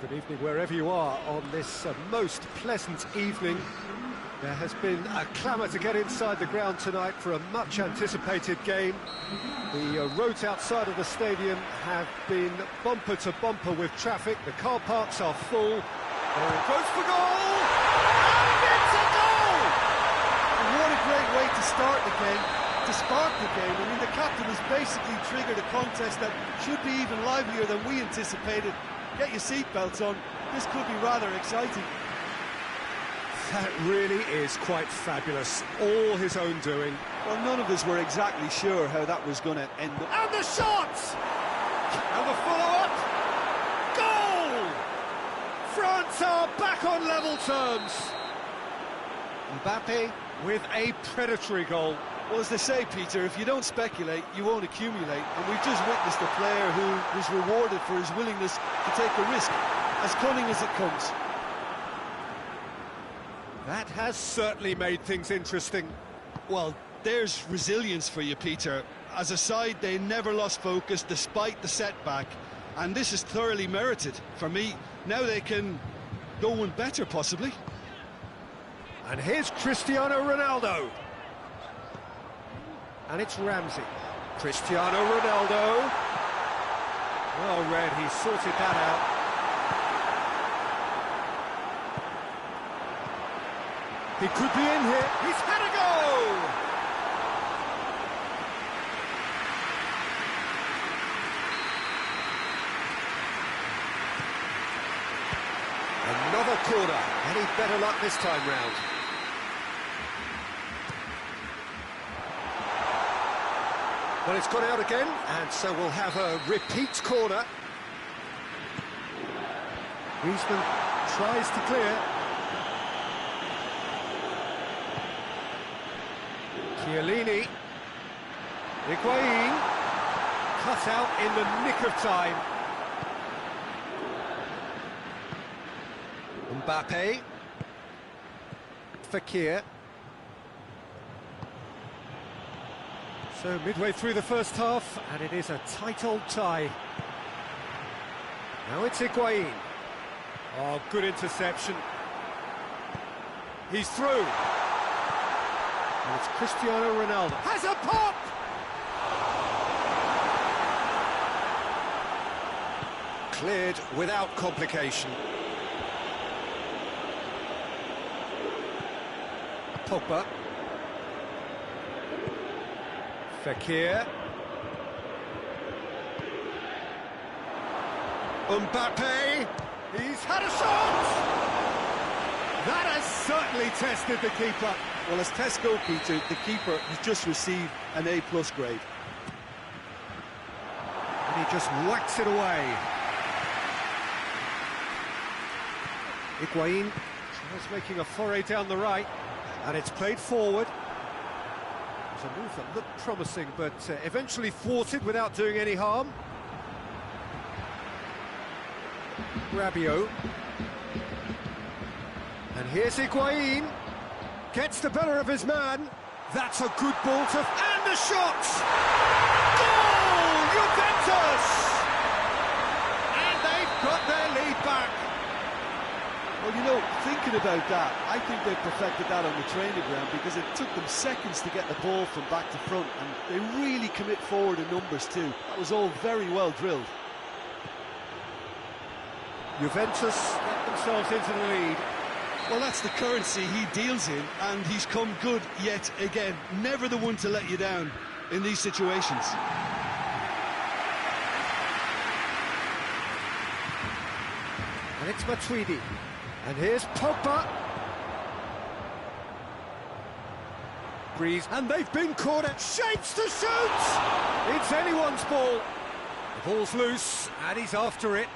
Good evening wherever you are on this most pleasant evening. There has been a clamour to get inside the ground tonight for a much-anticipated game. The roads outside of the stadium have been bumper to bumper with traffic. The car parks are full. There it goes for goal! And it's a goal! And what a great way to start the game, to spark the game. I mean, the captain has basically triggered a contest that should be even livelier than we anticipated. Get your seatbelts on. This could be rather exciting. That really is quite fabulous. All his own doing. Well, none of us were exactly sure how that was going to end up. And the shot! And the follow-up! Goal! France are back on level terms. Mbappe with a predatory goal. Well, as they say, Peter, if you don't speculate, you won't accumulate. And we've just witnessed a player who was rewarded for his willingness to take a risk, as cunning as it comes. That has certainly made things interesting. Well, there's resilience for you, Peter. As a side, they never lost focus despite the setback. And this is thoroughly merited for me. Now they can go one better, possibly. And here's Cristiano Ronaldo. And it's Ramsey. Cristiano Ronaldo. Well read, he sorted that out. He could be in here. He's had a go! Another corner. Any better luck this time round? Well, it's gone out again, and so we'll have a repeat corner. Griezmann tries to clear. Chiellini. Higuain. Cut out in the nick of time. Mbappe. Fekir. So midway through the first half, and it is a tight old tie. Now it's Higuain. Oh, good interception. He's through. And it's Cristiano Ronaldo. Has a pop! Cleared without complication. Pogba. Fekir. Mbappe. He's had a shot! That has certainly tested the keeper. Well, as tests go, Peter, the keeper has just received an A+ grade. And he just whacks it away. Higuain tries making a foray down the right, and it's played forward. It was a move that looked promising, but eventually thwarted without doing any harm. Rabiot. And here's Higuain. Gets the better of his man. That's a good ball to... And the shot! Goal! Juventus! And they've got their lead back. Well, you know, thinking about that, I think they perfected that on the training ground because it took them seconds to get the ball from back to front, and they really commit forward in numbers too. That was all very well drilled. Juventus get themselves into the lead. Well, that's the currency he deals in, and he's come good yet again. Never the one to let you down in these situations. And it's Matuidi. And here's Pogba. Breeze. And they've been cornered. Shapes to shoot! It's anyone's ball. The ball's loose, and he's after it.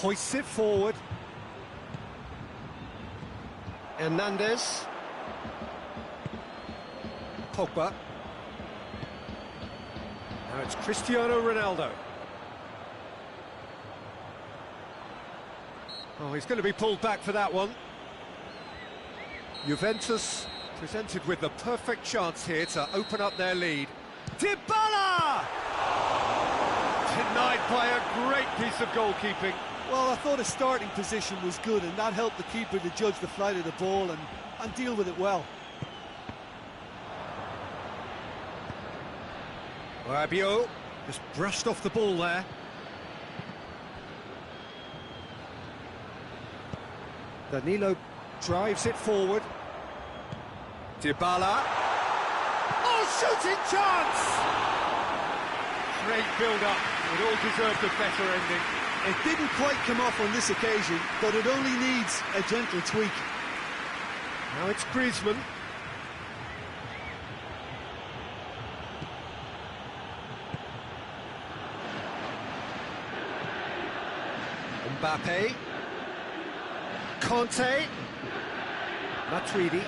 Hoists it forward. Hernandez. Pogba. Now it's Cristiano Ronaldo. Oh, he's going to be pulled back for that one. Juventus presented with the perfect chance here to open up their lead. Dybala! Denied by a great piece of goalkeeping. Well, I thought his starting position was good, and that helped the keeper to judge the flight of the ball and deal with it well. Rabiot just brushed off the ball there. Danilo drives it forward. Dybala. Oh, shooting chance! Great build-up. It all deserved a better ending. It didn't quite come off on this occasion, but it only needs a gentle tweak. Now it's Griezmann. Mbappe. Conte. Matuidi.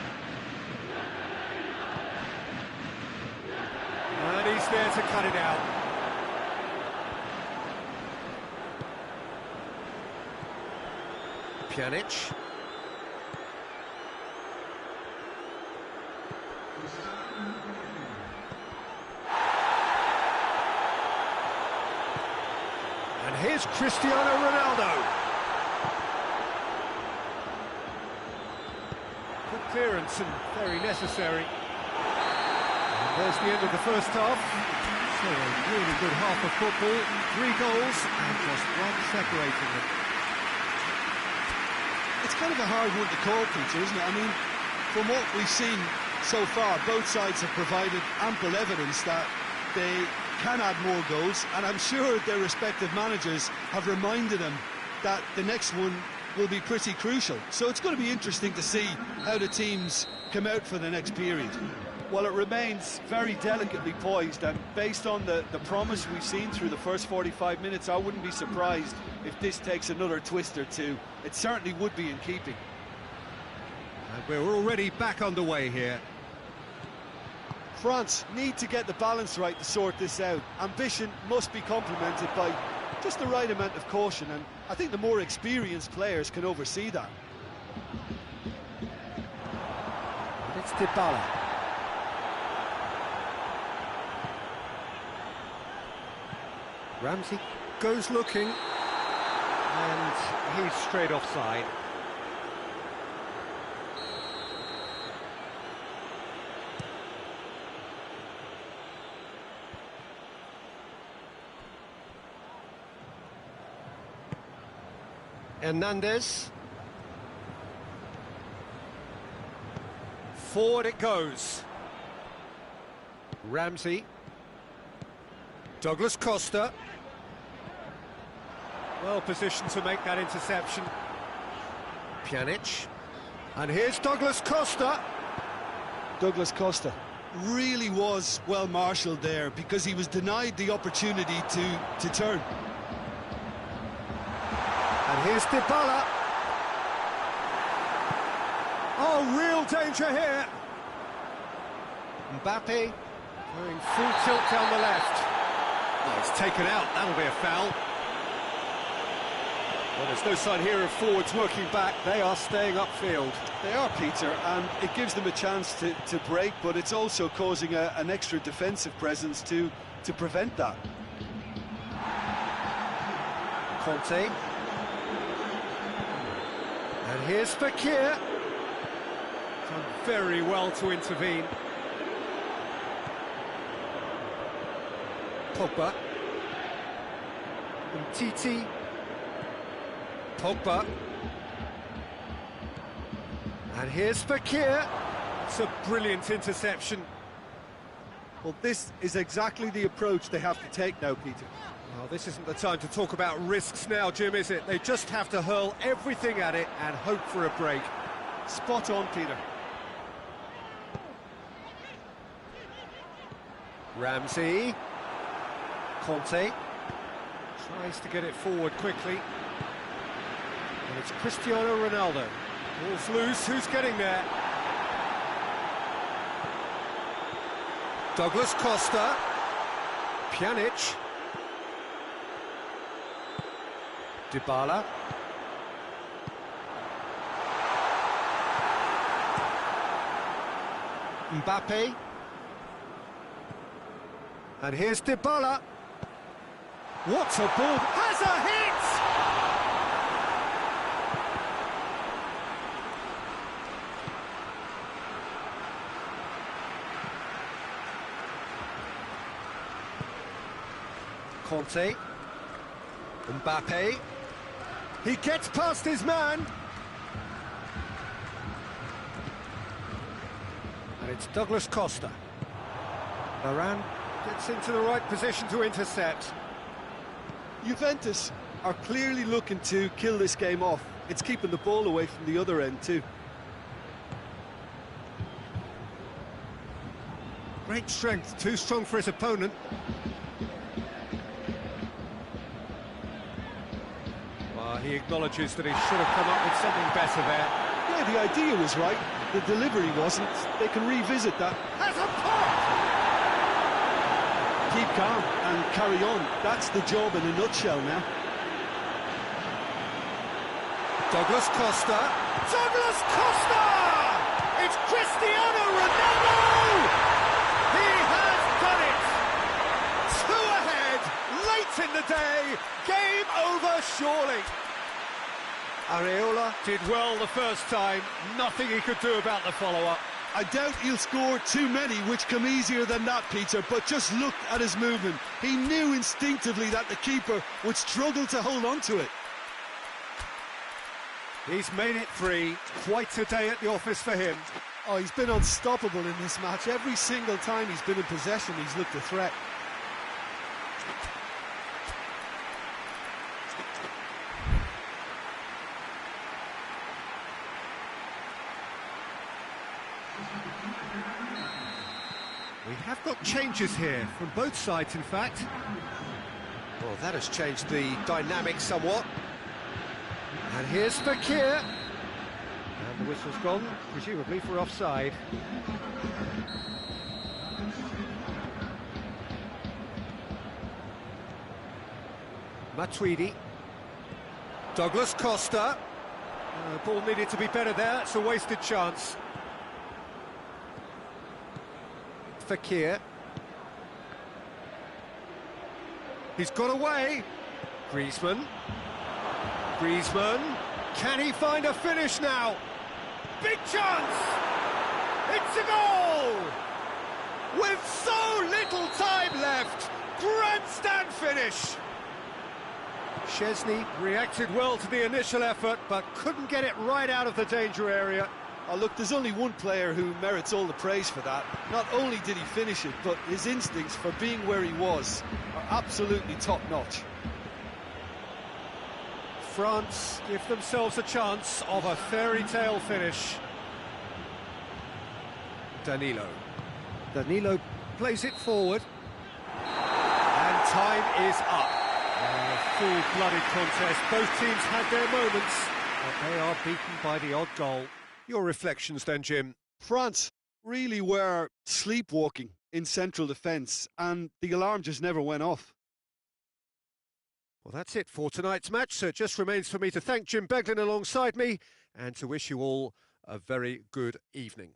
And he's there to cut it out. Pjanic. And here's Cristiano Ronaldo. Good clearance and very necessary. And there's the end of the first half. So a really good half of football. 3 goals and just one separating them. It's kind of a hard one to call, Peter, isn't it? I mean, from what we've seen so far, both sides have provided ample evidence that they can add more goals, and I'm sure their respective managers have reminded them that the next one will be pretty crucial. So it's going to be interesting to see how the teams come out for the next period. Well, it remains very delicately poised, and based on the promise we've seen through the first 45 minutes, I wouldn't be surprised if this takes another twist or two. It certainly would be in keeping. And we're already back underway here. France need to get the balance right to sort this out. Ambition must be complemented by just the right amount of caution, and I think the more experienced players can oversee that. And it's Dybala. Ramsey goes looking, and he's straight offside. Hernandez. Forward it goes. Ramsey. Douglas Costa. Well positioned to make that interception. Pjanic. And here's Douglas Costa. Douglas Costa really was well marshalled there, because he was denied the opportunity to turn. And here's Dybala. Oh, real danger here. Mbappe going full tilt down the left. Oh, it's taken out. That'll be a foul. Well, there's no sign here of forwards working back. They are staying upfield. They are, Peter, and it gives them a chance to break, but it's also causing an extra defensive presence to prevent that. Conte. And here's Fekir. Done very well to intervene. Pogba. And Titi. Pogba. And here's Fekir. It's a brilliant interception. Well, this is exactly the approach they have to take now, Peter. Well, this isn't the time to talk about risks now, Jim, is it? They just have to hurl everything at it and hope for a break. Spot on, Peter. Ramsey. Conte. Tries to get it forward quickly. And it's Cristiano Ronaldo. Ball's loose, who's getting there? Douglas Costa. Pjanic. Dybala. Mbappe. And here's Dybala. What a ball! Has a hit! Conte. Mbappe. He gets past his man. And it's Douglas Costa. Varane gets into the right position to intercept. Juventus are clearly looking to kill this game off. It's keeping the ball away from the other end too. Great strength, too strong for his opponent. Well, he acknowledges that he should have come up with something better there. Yeah, the idea was right. The delivery wasn't. They can revisit that. Has a pop! Keep calm and carry on. That's the job in a nutshell now. Douglas Costa. Douglas Costa! It's Cristiano Ronaldo! He has done it! 2 ahead, late in the day, game over surely. Areola did well the first time, nothing he could do about the follow-up. I doubt he'll score too many, which come easier than that, Peter, but just look at his movement. He knew instinctively that the keeper would struggle to hold on to it. He's made it 3, quite a day at the office for him. Oh, he's been unstoppable in this match. Every single time he's been in possession, he's looked a threat. We have got changes here, from both sides in fact. Well, that has changed the dynamic somewhat. And here's Fekir. And the whistle's gone, presumably for offside. Matuidi. Douglas Costa. Ball needed to be better there, it's a wasted chance. Fekir. He's got away. Griezmann. Griezmann. Can he find a finish now? Big chance! It's a goal! With so little time left, grandstand finish! Szczesny reacted well to the initial effort, but couldn't get it right out of the danger area. Oh, look, there's only one player who merits all the praise for that. Not only did he finish it, but his instincts for being where he was are absolutely top-notch. France give themselves a chance of a fairy tale finish. Danilo. Danilo plays it forward. And time is up. A full-blooded contest. Both teams had their moments, but they are beaten by the odd goal. Your reflections then, Jim? France really were sleepwalking in central defence, and the alarm just never went off. Well, that's it for tonight's match, so it just remains for me to thank Jim Beglin alongside me and to wish you all a very good evening.